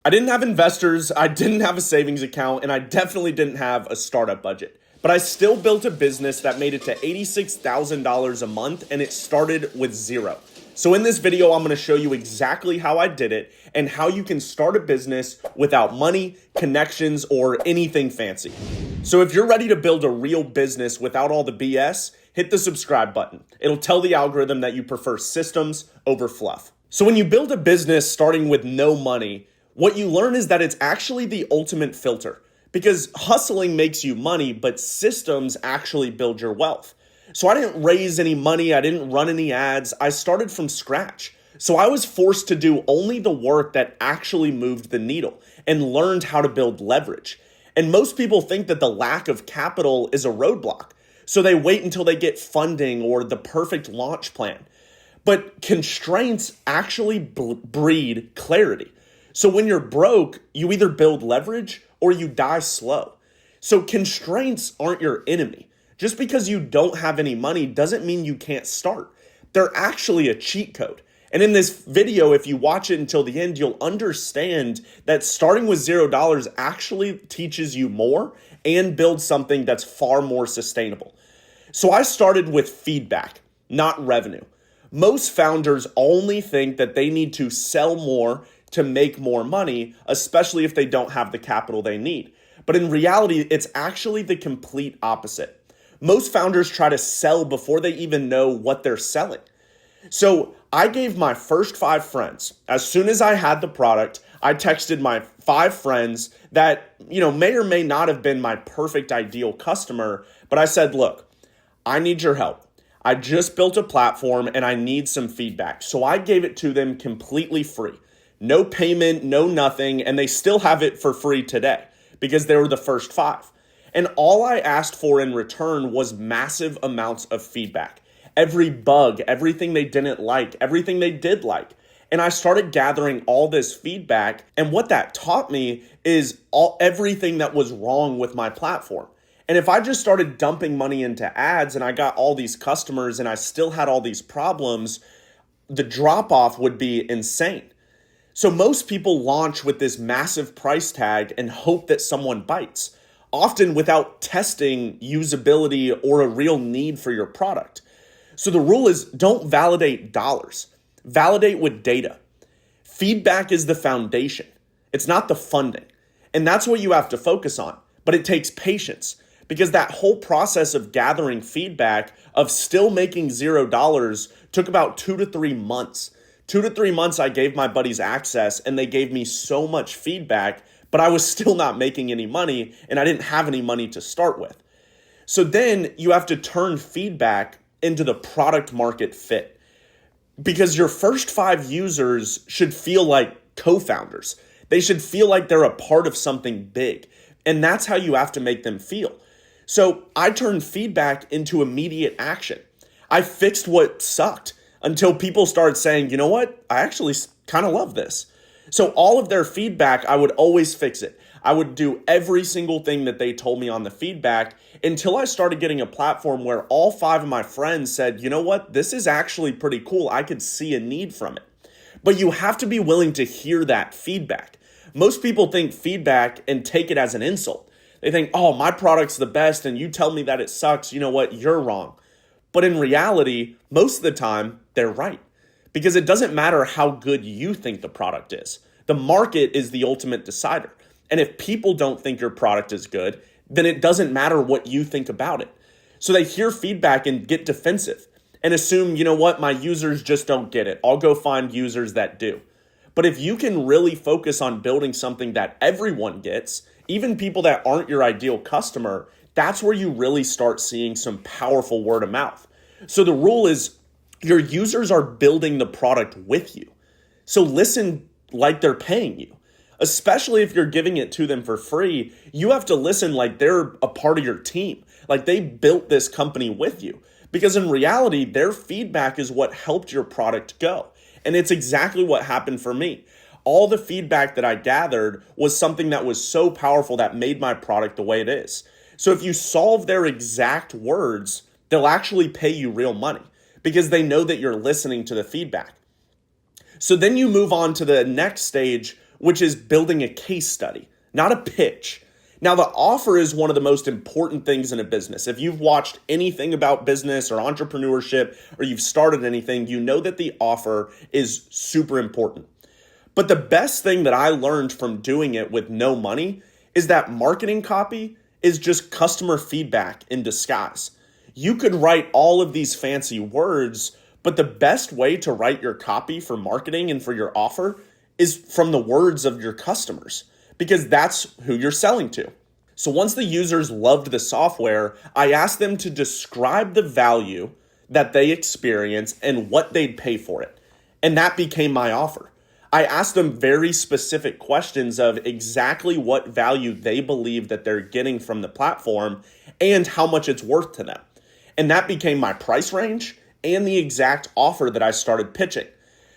I didn't have investors, I didn't have a savings account, and I definitely didn't have a startup budget. But I still built a business that made it to $86,000 a month, and it started with zero. So in this video, I'm gonna show you exactly how I did it and how you can start a business without money, connections, or anything fancy. So if you're ready to build a real business without all the BS, hit the subscribe button. It'll tell the algorithm that you prefer systems over fluff. So when you build a business starting with no money, what you learn is that it's actually the ultimate filter, because hustling makes you money, but systems actually build your wealth. So I didn't raise any money, I didn't run any ads, I started from scratch. So I was forced to do only the work that actually moved the needle and learned how to build leverage. And most people think that the lack of capital is a roadblock, so they wait until they get funding or the perfect launch plan. But constraints actually breed clarity. So when you're broke, you either build leverage or you die slow. So constraints aren't your enemy. Just because you don't have any money doesn't mean you can't start. They're actually a cheat code. And in this video, if you watch it until the end, you'll understand that starting with $0 actually teaches you more and builds something that's far more sustainable. So I started with feedback, not revenue. Most founders only think that they need to sell more to make more money, especially if they don't have the capital they need. But in reality, it's actually the complete opposite. Most founders try to sell before they even know what they're selling. So I gave my first 5 friends, as soon as I had the product, I texted my 5 friends that, may or may not have been my perfect ideal customer, but I said, look, I need your help. I just built a platform and I need some feedback. So I gave it to them completely free. No payment, no nothing, and they still have it for free today because they were the first 5. And all I asked for in return was massive amounts of feedback. Every bug, everything they didn't like, everything they did like. And I started gathering all this feedback, and what that taught me is everything that was wrong with my platform. And if I just started dumping money into ads and I got all these customers and I still had all these problems, the drop-off would be insane. So most people launch with this massive price tag and hope that someone bites, often without testing usability or a real need for your product. So the rule is don't validate dollars, validate with data. Feedback is the foundation. It's not the funding. And that's what you have to focus on, but it takes patience because that whole process of gathering feedback, of still making $0 took about 2 to 3 months. 2 to 3 months I gave my buddies access and they gave me so much feedback, but I was still not making any money and I didn't have any money to start with. So then you have to turn feedback into the product market fit because your first 5 users should feel like co-founders. They should feel like they're a part of something big, and that's how you have to make them feel. So I turned feedback into immediate action. I fixed what sucked until people started saying, you know what, I actually kind of love this. So all of their feedback, I would always fix it. I would do every single thing that they told me on the feedback until I started getting a platform where all 5 of my friends said, you know what, this is actually pretty cool. I could see a need from it. But you have to be willing to hear that feedback. Most people think feedback and take it as an insult. They think, oh, my product's the best and you tell me that it sucks. You know what, you're wrong. But in reality, most of the time, they're right. Because it doesn't matter how good you think the product is. The market is the ultimate decider. And if people don't think your product is good, then it doesn't matter what you think about it. So they hear feedback and get defensive and assume, you know what, my users just don't get it. I'll go find users that do. But if you can really focus on building something that everyone gets, even people that aren't your ideal customer, that's where you really start seeing some powerful word of mouth. So the rule is your users are building the product with you. So listen like they're paying you. Especially if you're giving it to them for free, you have to listen like they're a part of your team. Like they built this company with you. Because in reality, their feedback is what helped your product go. And it's exactly what happened for me. All the feedback that I gathered was something that was so powerful that made my product the way it is. So if you solve their exact words, they'll actually pay you real money because they know that you're listening to the feedback. So then you move on to the next stage which is building a case study, not a pitch. Now, the offer is one of the most important things in a business. If you've watched anything about business or entrepreneurship, or you've started anything, you know that the offer is super important. But the best thing that I learned from doing it with no money is that marketing copy is just customer feedback in disguise. You could write all of these fancy words, but the best way to write your copy for marketing and for your offer is from the words of your customers, because that's who you're selling to. So once the users loved the software, I asked them to describe the value that they experience and what they'd pay for it. And that became my offer. I asked them very specific questions of exactly what value they believe that they're getting from the platform and how much it's worth to them. And that became my price range and the exact offer that I started pitching.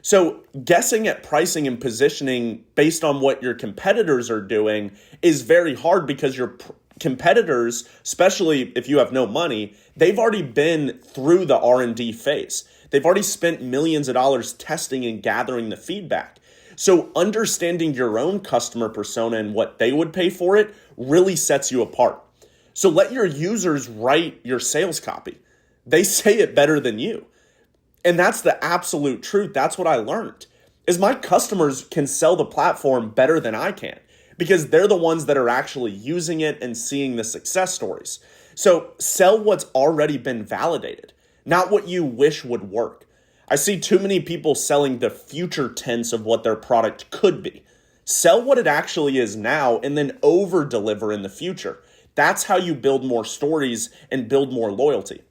So guessing at pricing and positioning based on what your competitors are doing is very hard, because your competitors, especially if you have no money, they've already been through the R&D phase. They've already spent millions of dollars testing and gathering the feedback. So understanding your own customer persona and what they would pay for it really sets you apart. So let your users write your sales copy. They say it better than you. And that's the absolute truth. That's what I learned, is my customers can sell the platform better than I can, because they're the ones that are actually using it and seeing the success stories. So sell what's already been validated, not what you wish would work. I see too many people selling the future tense of what their product could be. Sell what it actually is now and then over deliver in the future. That's how you build more stories and build more loyalty.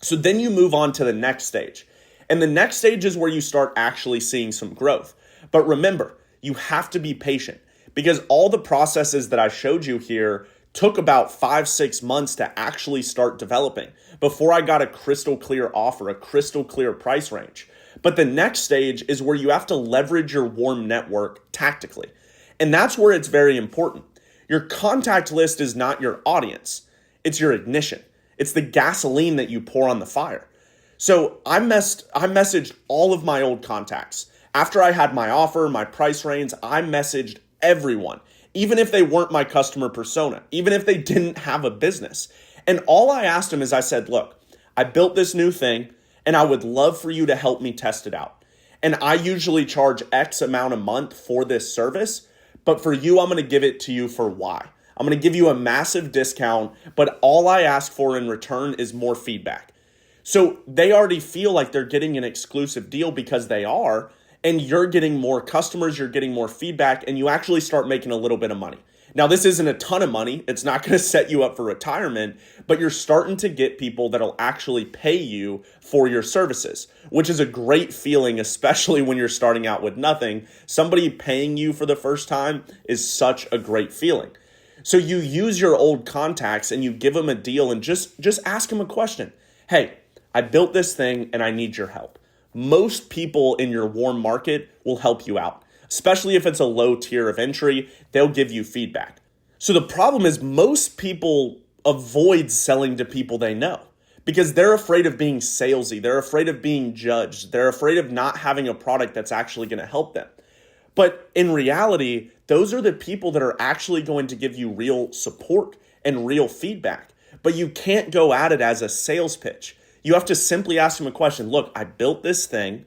So then you move on to the next stage. And the next stage is where you start actually seeing some growth. But remember, you have to be patient, because all the processes that I showed you here took about 5-6 months to actually start developing before I got a crystal clear offer, a crystal clear price range. But the next stage is where you have to leverage your warm network tactically. And that's where it's very important. Your contact list is not your audience. It's your ignition. It's the gasoline that you pour on the fire. So I messaged all of my old contacts. After I had my offer, my price range, I messaged everyone, even if they weren't my customer persona, even if they didn't have a business. And all I asked them is, I said, look, I built this new thing and I would love for you to help me test it out. And I usually charge X amount a month for this service, but for you, I'm going to give it to you for Y. I'm going to give you a massive discount, but all I ask for in return is more feedback. So they already feel like they're getting an exclusive deal because they are, and you're getting more customers, you're getting more feedback, and you actually start making a little bit of money. Now, this isn't a ton of money. It's not going to set you up for retirement, but you're starting to get people that'll actually pay you for your services, which is a great feeling, especially when you're starting out with nothing. Somebody paying you for the first time is such a great feeling. So you use your old contacts and you give them a deal and just ask them a question. Hey, I built this thing and I need your help. Most people in your warm market will help you out, especially if it's a low tier of entry. They'll give you feedback. So the problem is most people avoid selling to people they know because they're afraid of being salesy. They're afraid of being judged. They're afraid of not having a product that's actually going to help them. But in reality, those are the people that are actually going to give you real support and real feedback. But you can't go at it as a sales pitch. You have to simply ask them a question. Look, I built this thing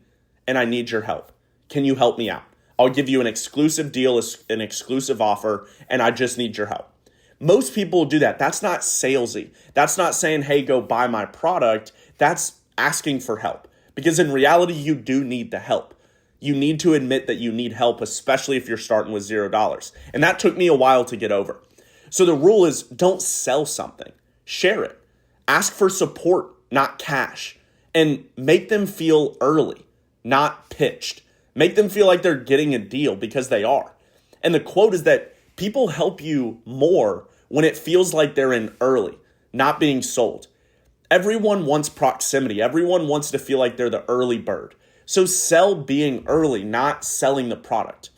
and I need your help. Can you help me out? I'll give you an exclusive deal, an exclusive offer, and I just need your help. Most people do that. That's not salesy. That's not saying, hey, go buy my product. That's asking for help. Because in reality, you do need the help. You need to admit that you need help, especially if you're starting with $0. And that took me a while to get over. So the rule is don't sell something. Share it. Ask for support, not cash. And make them feel early, not pitched. Make them feel like they're getting a deal because they are. And the quote is that people help you more when it feels like they're in early, not being sold. Everyone wants proximity. Everyone wants to feel like they're the early bird. So sell being early, not selling the product.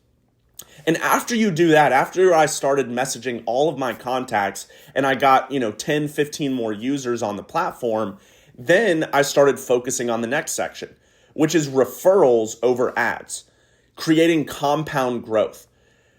And after you do that, after I started messaging all of my contacts and I got, 10, 15 more users on the platform, then I started focusing on the next section, which is referrals over ads, creating compound growth.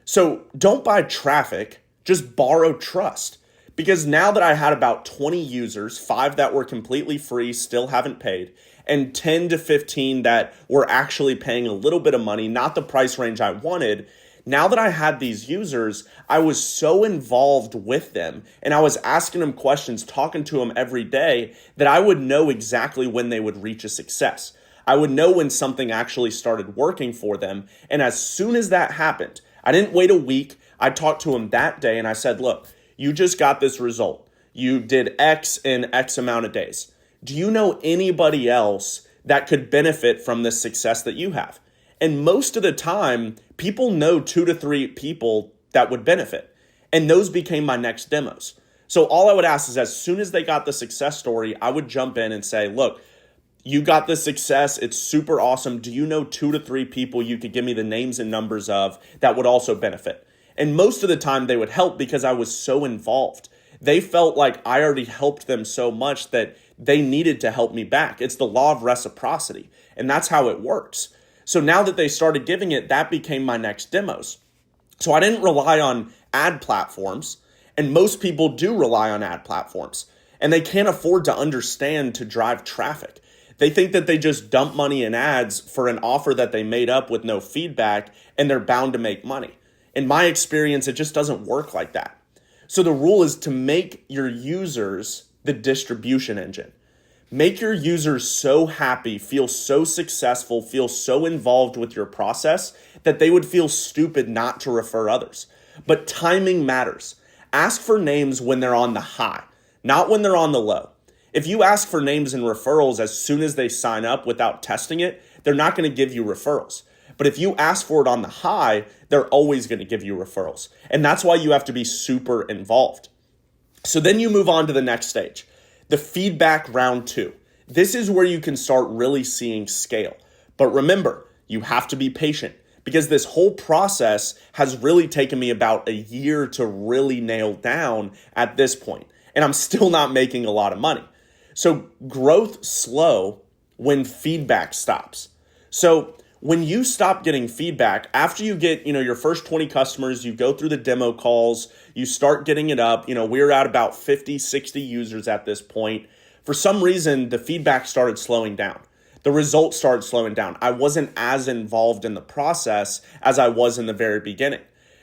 So don't buy traffic, just borrow trust. Because now that I had about 20 users, 5 that were completely free, still haven't paid, and 10 to 15 that were actually paying a little bit of money, not the price range I wanted, now that I had these users, I was so involved with them and I was asking them questions, talking to them every day that I would know exactly when they would reach a success. I would know when something actually started working for them. And as soon as that happened, I didn't wait a week. I talked to them that day and I said, look, you just got this result. You did X in X amount of days. Do you know anybody else that could benefit from this success that you have? And most of the time, people know 2 to 3 people that would benefit. And those became my next demos. So all I would ask is as soon as they got the success story, I would jump in and say, look, you got this success. It's super awesome. Do you know 2 to 3 people you could give me the names and numbers of that would also benefit? And most of the time they would help because I was so involved. They felt like I already helped them so much that they needed to help me back. It's the law of reciprocity. And that's how it works. So now that they started giving it, that became my next demos. So I didn't rely on ad platforms, and most people do rely on ad platforms, and they can't afford to understand to drive traffic. They think that they just dump money in ads for an offer that they made up with no feedback, and they're bound to make money. In my experience, it just doesn't work like that. So the rule is to make your users the distribution engine. Make your users so happy, feel so successful, feel so involved with your process that they would feel stupid not to refer others. But timing matters. Ask for names when they're on the high, not when they're on the low. If you ask for names and referrals as soon as they sign up without testing it, they're not going to give you referrals. But if you ask for it on the high, they're always going to give you referrals. And that's why you have to be super involved. So then you move on to the next stage. The feedback round 2. This is where you can start really seeing scale. But remember, you have to be patient because this whole process has really taken me about a year to really nail down at this point. And I'm still not making a lot of money. So growth slow when feedback stops. So when you stop getting feedback, after you get, your first 20 customers, you go through the demo calls, you start getting it up. We're at about 50, 60 users at this point. For some reason, the feedback started slowing down. The results started slowing down. I wasn't as involved in the process as I was in the very beginning.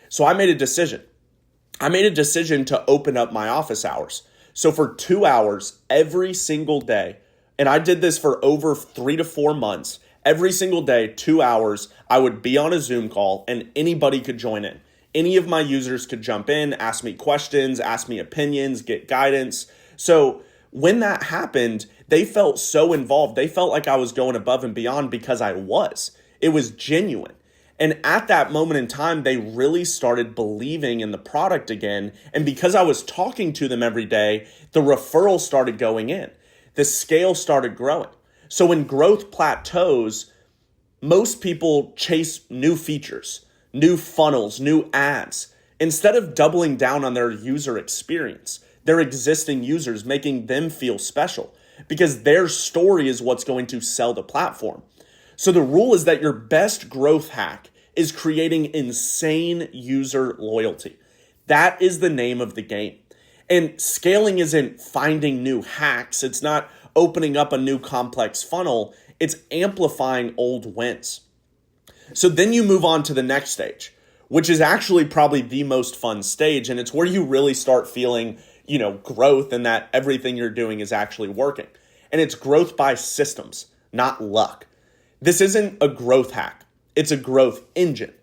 So I made a decision. I made a decision to open up my office hours. So for 2 hours every single day, and I did this for over 3 to 4 months, every single day, 2 hours, I would be on a Zoom call and anybody could join in. Any of my users could jump in, ask me questions, ask me opinions, get guidance. So when that happened, they felt so involved. They felt like I was going above and beyond because I was. It was genuine. And at that moment in time, they really started believing in the product again. And because I was talking to them every day, the referrals started going in. The scale started growing. So when growth plateaus, most people chase new features, new funnels, new ads, instead of doubling down on their user experience, their existing users, making them feel special because their story is what's going to sell the platform. So the rule is that your best growth hack is creating insane user loyalty. That is the name of the game. And scaling isn't finding new hacks. It's not opening up a new complex funnel. It's amplifying old wins. So then you move on to the next stage, which is actually probably the most fun stage. And it's where you really start feeling, growth and that everything you're doing is actually working. And it's growth by systems, not luck. This isn't a growth hack. It's a growth engine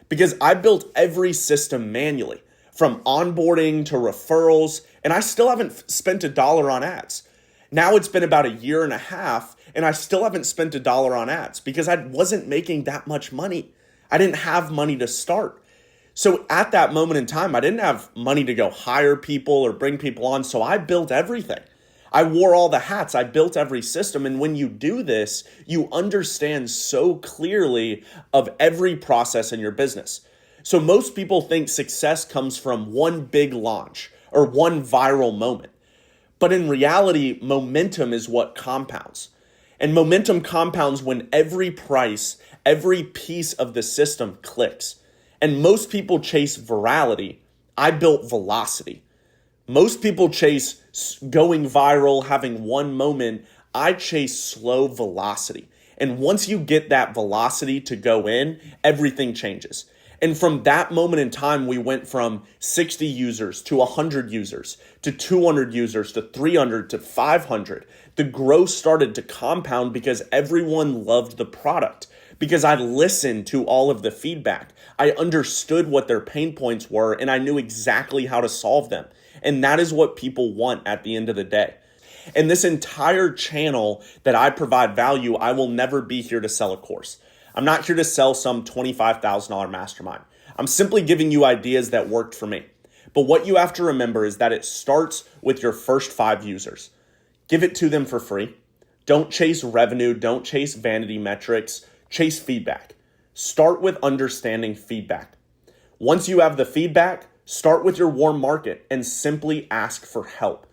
because I built every system manually from onboarding to referrals, and I still haven't spent $1 on ads. Now it's been about a year and a half, and I still haven't spent $1 on ads because I wasn't making that much money. I didn't have money to start. So at that moment in time, I didn't have money to go hire people or bring people on, so I built everything. I wore all the hats. I built every system. And when you do this, you understand so clearly of every process in your business. So most people think success comes from one big launch or one viral moment. But in reality, momentum is what compounds. And momentum compounds when every price, every piece of the system clicks. And most people chase virality. I built velocity. Most people chase going viral, having one moment. I chase slow velocity. And once you get that velocity to go in, everything changes. And from that moment in time, we went from 60 users to 100 users to 200 users to 300 to 500. The growth started to compound because everyone loved the product, because I listened to all of the feedback. I understood what their pain points were, and I knew exactly how to solve them. And that is what people want at the end of the day. And this entire channel that I provide value, I will never be here to sell a course. I'm not here to sell some $25,000 mastermind. I'm simply giving you ideas that worked for me. But what you have to remember is that it starts with your first 5 users. Give it to them for free. Don't chase revenue. Don't chase vanity metrics. Chase feedback. Start with understanding feedback. Once you have the feedback, start with your warm market and simply ask for help.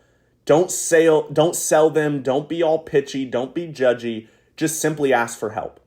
Don't sell them. Don't be all pitchy. Don't be judgy. Just simply ask for help.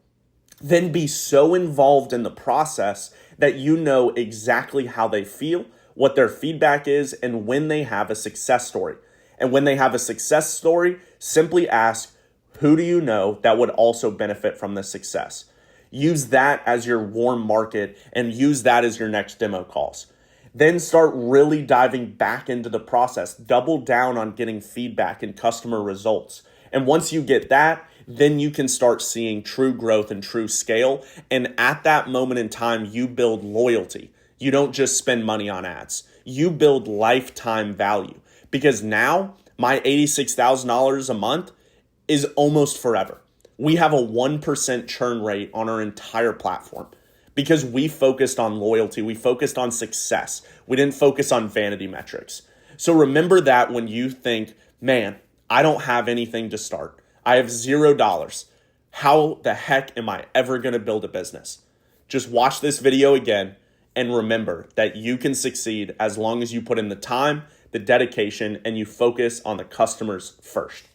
Then be so involved in the process that you know exactly how they feel, what their feedback is, and when they have a success story. And when they have a success story, simply ask, who do you know that would also benefit from the success? Use that as your warm market and use that as your next demo calls. Then start really diving back into the process. Double down on getting feedback and customer results. And once you get that, then you can start seeing true growth and true scale. And at that moment in time, you build loyalty. You don't just spend money on ads. You build lifetime value. Because now, my $86,000 a month is almost forever. We have a 1% churn rate on our entire platform because we focused on loyalty. We focused on success. We didn't focus on vanity metrics. So remember that when you think, man, I don't have anything to start. I have $0. How the heck am I ever going to build a business? Just watch this video again and remember that you can succeed as long as you put in the time, the dedication, and you focus on the customers first.